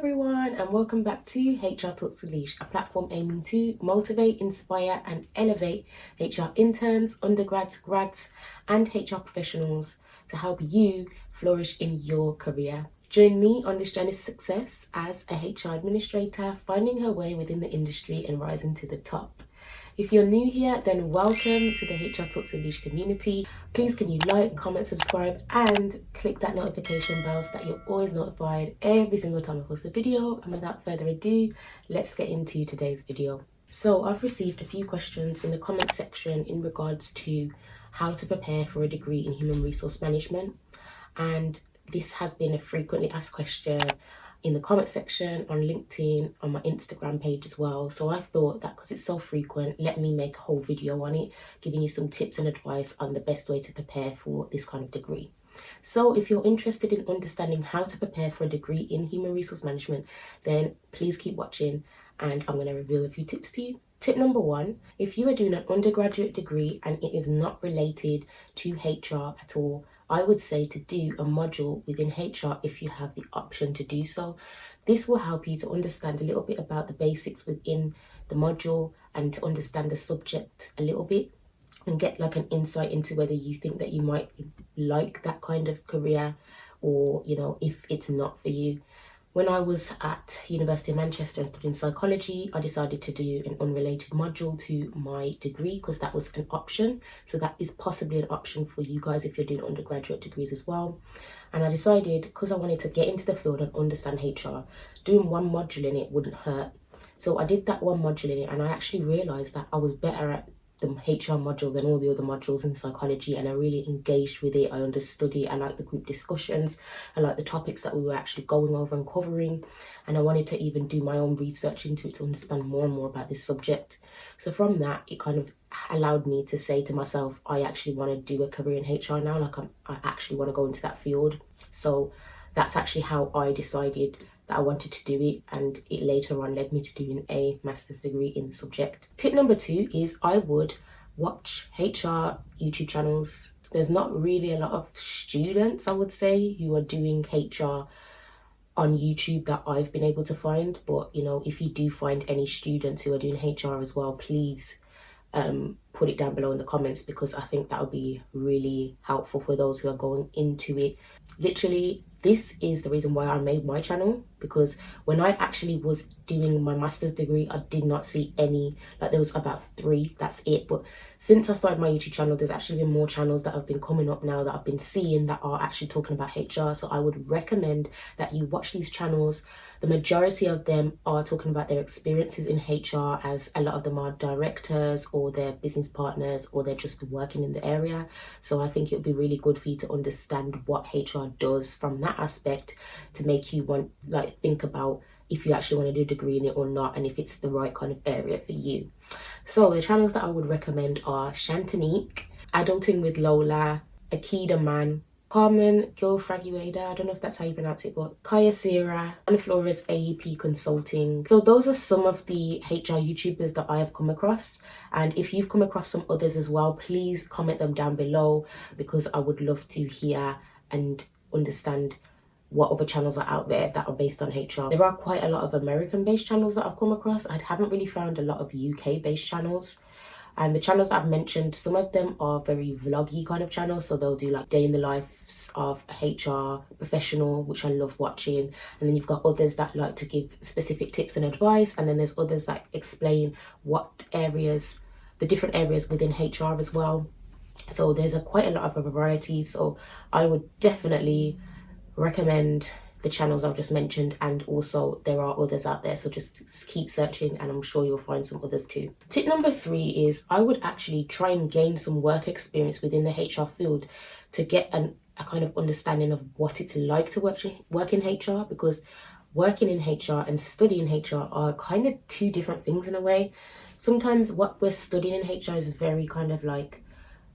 everyone, and welcome back to HR Talks with Lish, a platform aiming to motivate, inspire and elevate HR interns, undergrads, grads and HR professionals to help you flourish in your career. Join me on this journey to success as a HR administrator, finding her way within the industry and rising to the top. If you're new here, then welcome to the HR Talks with Lish community. Please can you like, comment, subscribe and click that notification bell so that you're always notified every single time I post a video. And without further ado, let's get into today's video. So I've received a few questions in the comment section in regards to how to prepare for a degree in human resource management. And this has been a frequently asked question in the comment section, on LinkedIn, on my Instagram page as well. So I thought that because it's so frequent, let me make a whole video on it, giving you some tips and advice on the best way to prepare for this kind of degree. So if you're interested in understanding how to prepare for a degree in human resource management, then please keep watching and I'm going to reveal a few tips to you. Tip number one, if you are doing an undergraduate degree and it is not related to HR at all, I would say to do a module within HR if you have the option to do so. This will help you to understand a little bit about the basics within the module and to understand the subject a little bit and get like an insight into whether you think that you might like that kind of career or, you know, if it's not for you. When I was at University of Manchester and studying psychology, I decided to do an unrelated module to my degree because that was an option. So that is possibly an option for you guys if you're doing undergraduate degrees as well. And I decided, because I wanted to get into the field and understand HR, doing one module in it wouldn't hurt. So I did that one module in it and I actually realised that I was better at the HR module than all the other modules in psychology, and I really engaged with it. I understood it. I liked the group discussions. I liked the topics that we were actually going over and covering, and I wanted to even do my own research into it to understand more and more about this subject. So from that, it kind of allowed me to say to myself, I actually want to do a career in HR now. Like I actually want to go into that field. So that's actually how I decided that I wanted to do it, and it later on led me to doing a master's degree in the subject. Tip number two is I would watch HR YouTube channels. There's not really a lot of students, I would say, who are doing HR on YouTube that I've been able to find, but you know, if you do find any students who are doing HR as well, please put it down below in the comments, because I think that would be really helpful for those who are going into it. Literally, this is the reason why I made my channel, because when I actually was doing my master's degree, I did not see any, like there was about 3, that's it. But since I started my YouTube channel, there's actually been more channels that have been coming up now that I've been seeing that are actually talking about HR. So I would recommend that you watch these channels. The majority of them are talking about their experiences in HR, as a lot of them are directors or they're business partners or they're just working in the area. So I think it would be really good for you to understand what HR does from that aspect, to make you want, like, think about if you actually want to do a degree in it or not, and if it's the right kind of area for you. So the channels that I would recommend are Shantanique, Adulting with Lola, Akida Man, Carmen Gilfragueda, I don't know if that's how you pronounce it, but Kaya Sierra, and Flores AEP Consulting. So those are some of the HR YouTubers that I have come across. And if you've come across some others as well, please comment them down below, because I would love to hear and understand what other channels are out there that are based on HR. There are quite a lot of American-based channels that I've come across. I haven't really found a lot of UK-based channels. And the channels that I've mentioned, some of them are very vloggy kind of channels. So they'll do like day in the lives of a HR professional, which I love watching. And then you've got others that like to give specific tips and advice. And then there's others that explain what areas, the different areas within HR as well. So there's quite a lot of a variety. So I would definitely recommend the channels I've just mentioned, and also there are others out there, so just keep searching and I'm sure you'll find some others too. Tip number 3 is I would actually try and gain some work experience within the HR field to get a kind of understanding of what it's like to work in HR, because working in HR and studying HR are kind of 2 different things in a way. Sometimes what we're studying in HR is very kind of like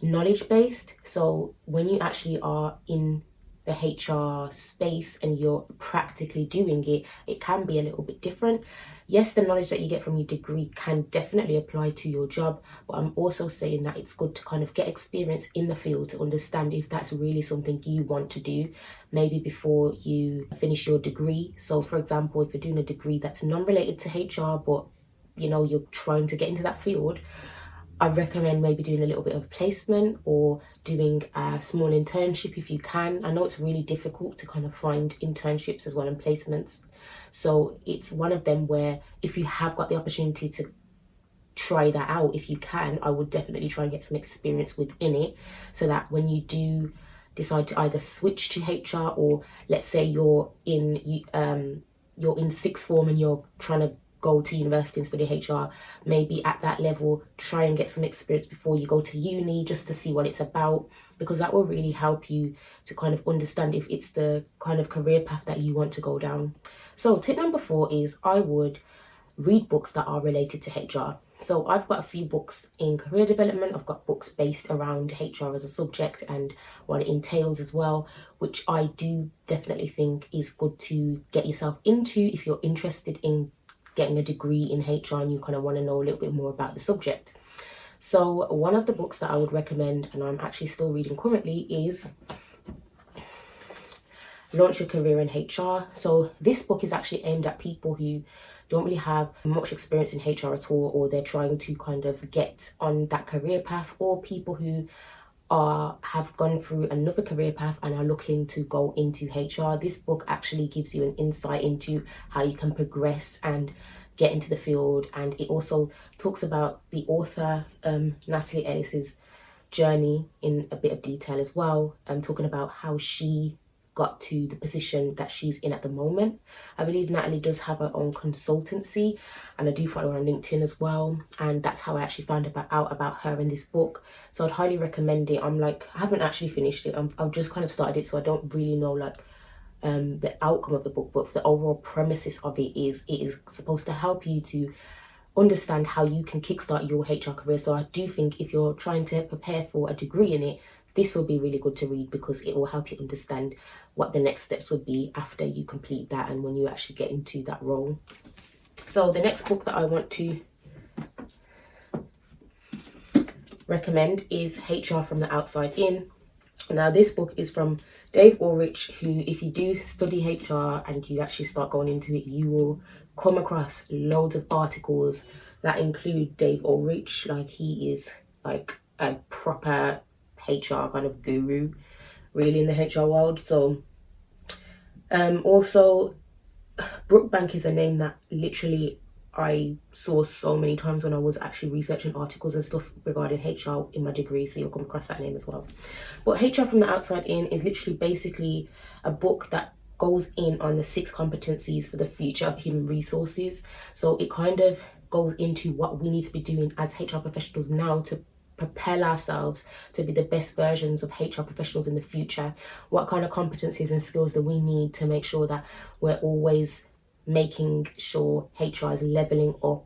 knowledge based, so when you actually are in the HR space and you're practically doing it, it can be a little bit different. Yes, the knowledge that you get from your degree can definitely apply to your job, but I'm also saying that it's good to kind of get experience in the field to understand if that's really something you want to do, maybe before you finish your degree. So for example, if you're doing a degree that's non-related to HR, but you know, you're trying to get into that field, I recommend maybe doing a little bit of placement or doing a small internship if you can. I know it's really difficult to kind of find internships as well and placements. So it's one of them where if you have got the opportunity to try that out, if you can, I would definitely try and get some experience within it, so that when you do decide to either switch to HR, or let's say you're in sixth form and you're trying to go to university and study HR, maybe at that level try and get some experience before you go to uni, just to see what it's about, because that will really help you to kind of understand if it's the kind of career path that you want to go down. So tip number 4 is I would read books that are related to HR. So I've got a few books in career development. I've got books based around HR as a subject and what it entails as well, which I do definitely think is good to get yourself into if you're interested in getting a degree in HR and you kind of want to know a little bit more about the subject. So one of the books that I would recommend, and I'm actually still reading currently, is Launch Your Career in HR. So this book is actually aimed at people who don't really have much experience in HR at all, or they're trying to kind of get on that career path, or people who have gone through another career path and are looking to go into HR. This book actually gives you an insight into how you can progress and get into the field, and it also talks about the author Natalie Ellis's journey in a bit of detail as well, talking about how she got to the position that she's in at the moment. I believe Natalie does have her own consultancy, and I do follow her on LinkedIn as well, and that's how I actually found out about her in this book. So I'd highly recommend it. I haven't actually finished it. I've just kind of started it, so I don't really know the outcome of the book, but the overall premises of it is supposed to help you to understand how you can kickstart your HR career. So I do think if you're trying to prepare for a degree in it, this will be really good to read, because it will help you understand what the next steps would be after you complete that and when you actually get into that role. So the next book that I want to recommend is HR from the Outside In. Now this book is from Dave Ulrich, who, if you do study HR and you actually start going into it, you will come across loads of articles that include Dave Ulrich. Like, he is like a proper HR kind of guru really in the HR world. So also Brookbank is a name that literally I saw so many times when I was actually researching articles and stuff regarding HR in my degree, so you'll come across that name as well. But HR from the Outside In is literally basically a book that goes in on the 6 competencies for the future of human resources. So it kind of goes into what we need to be doing as HR professionals now to propel ourselves to be the best versions of HR professionals in the future. What kind of competencies and skills do we need to make sure that we're always making sure HR is leveling up,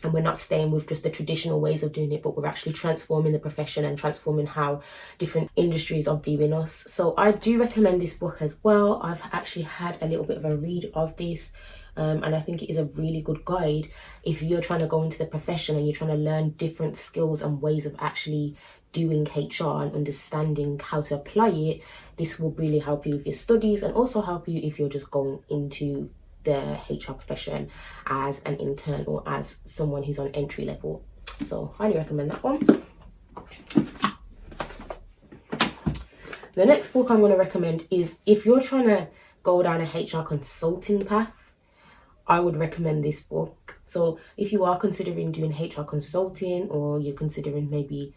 and we're not staying with just the traditional ways of doing it, but we're actually transforming the profession and transforming how different industries are viewing us. So I do recommend this book as well. I've actually had a little bit of a read of this, and I think it is a really good guide if you're trying to go into the profession and you're trying to learn different skills and ways of actually doing HR and understanding how to apply it. This will really help you with your studies, and also help you if you're just going into the HR profession as an intern or as someone who's on entry level. So highly recommend that one. The next book I'm going to recommend is, if you're trying to go down a HR consulting path, I would recommend this book. So if you are considering doing HR consulting, or you're considering maybe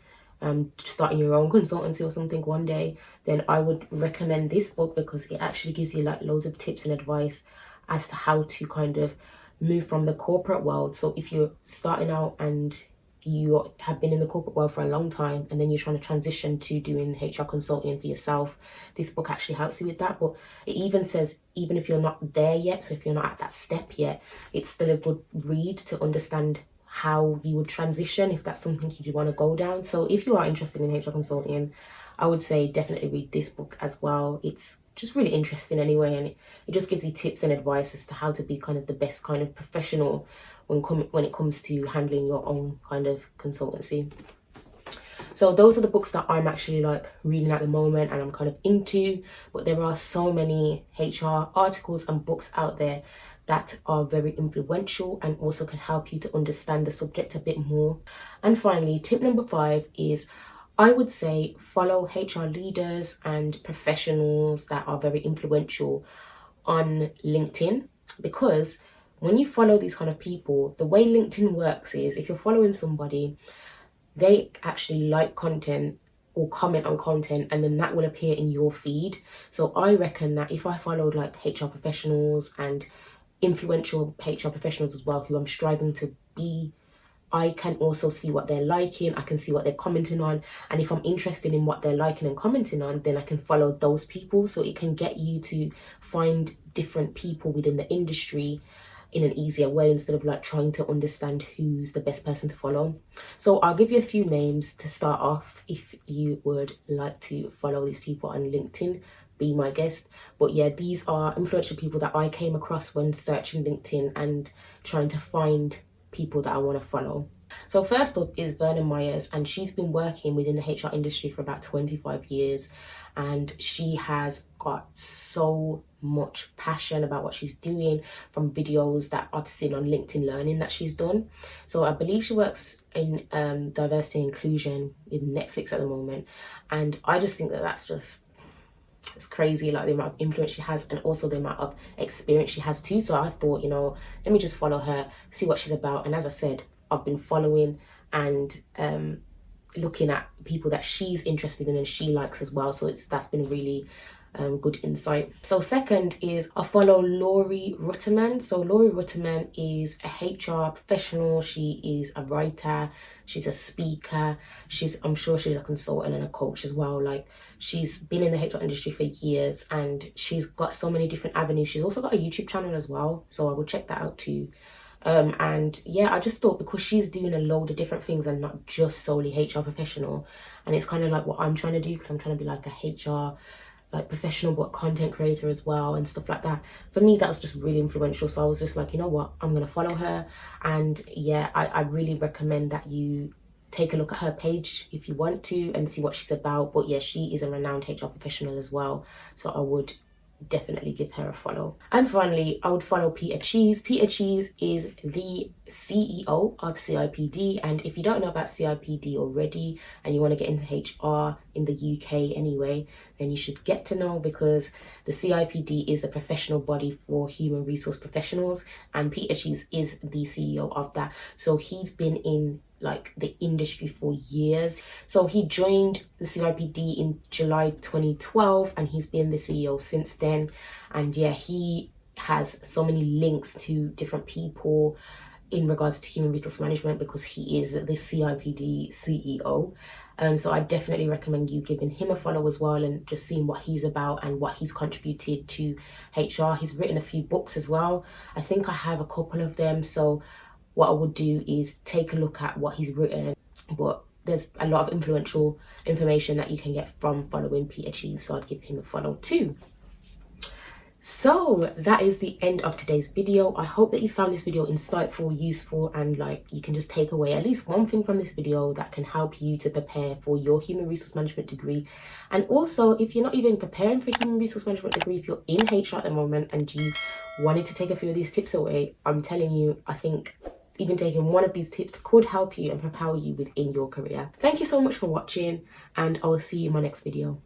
starting your own consultancy or something one day, then I would recommend this book, because it actually gives you like loads of tips and advice as to how to kind of move from the corporate world. So if you're starting out and you have been in the corporate world for a long time, and then you're trying to transition to doing HR consulting for yourself, this book actually helps you with that. But it even says, even if you're not there yet, so if you're not at that step yet, it's still a good read to understand how you would transition if that's something you want to go down. So if you are interested in HR consulting, I would say definitely read this book as well. It's just really interesting anyway, and it just gives you tips and advice as to how to be kind of the best kind of professional when it comes to handling your own kind of consultancy. So those are the books that I'm actually like reading at the moment and I'm kind of into, but there are so many HR articles and books out there that are very influential and also can help you to understand the subject a bit more. And finally, tip number 5 is, I would say, follow HR leaders and professionals that are very influential on LinkedIn, because when you follow these kind of people, the way LinkedIn works is if you're following somebody, they actually like content or comment on content, and then that will appear in your feed. So I reckon that if I followed like HR professionals and influential HR professionals as well, who I'm striving to be, I can also see what they're liking, I can see what they're commenting on, and if I'm interested in what they're liking and commenting on, then I can follow those people. So it can get you to find different people within the industry in an easier way, instead of like trying to understand who's the best person to follow. So I'll give you a few names to start off if you would like to follow these people on LinkedIn, be my guest. But yeah, these are influential people that I came across when searching LinkedIn and trying to find people that I want to follow. So first up is Verna Myers, and she's been working within the HR industry for about 25 years, and she has got so much passion about what she's doing from videos that I've seen on LinkedIn Learning that she's done. So I believe she works in diversity and inclusion in Netflix at the moment, and I just think that it's crazy, like the amount of influence she has and also the amount of experience she has too. So I thought, let me just follow her, see what she's about. And as I said, I've been following and looking at people that she's interested in and she likes as well. So that's been really good insight. So second is, I follow Laurie Rutterman. So Laurie Rutterman is a HR professional. She is a writer, she's a speaker, I'm sure she's a consultant and a coach as well. Like, she's been in the HR industry for years and she's got so many different avenues. She's also got a YouTube channel as well, so I will check that out too. And yeah, I just thought, because she's doing a load of different things and not just solely HR professional, and it's kind of like what I'm trying to do, because I'm trying to be like a HR like professional but content creator as well and stuff like that. For me, that was just really influential. So I was just like, you know what, I'm gonna follow her. And yeah, I really recommend that you take a look at her page if you want to and see what she's about. But yeah, she is a renowned HR professional as well, so I would definitely give her a follow. And finally, I would follow Peter Cheese. Peter Cheese is the CEO of CIPD, and if you don't know about CIPD already and you want to get into HR in the UK anyway, then you should get to know, because the CIPD is the professional body for human resource professionals, and Peter Cheese is the CEO of that. So he's been in like the industry for years. So he joined the CIPD in July 2012 and he's been the CEO since then. And yeah, he has so many links to different people in regards to human resource management, because he is the CIPD CEO. So I definitely recommend you giving him a follow as well and just seeing what he's about and what he's contributed to HR. He's written a few books as well. I think I have a couple of them. So what I would do is take a look at what he's written, but there's a lot of influential information that you can get from following Peter Cheese, so I'd give him a follow too. So that is the end of today's video. I hope that you found this video insightful, useful, and like you can just take away at least one thing from this video that can help you to prepare for your human resource management degree. And also, if you're not even preparing for human resource management degree, if you're in HR at the moment and you wanted to take a few of these tips away, I'm telling you, I think even taking one of these tips could help you and propel you within your career. Thank you so much for watching, and I will see you in my next video.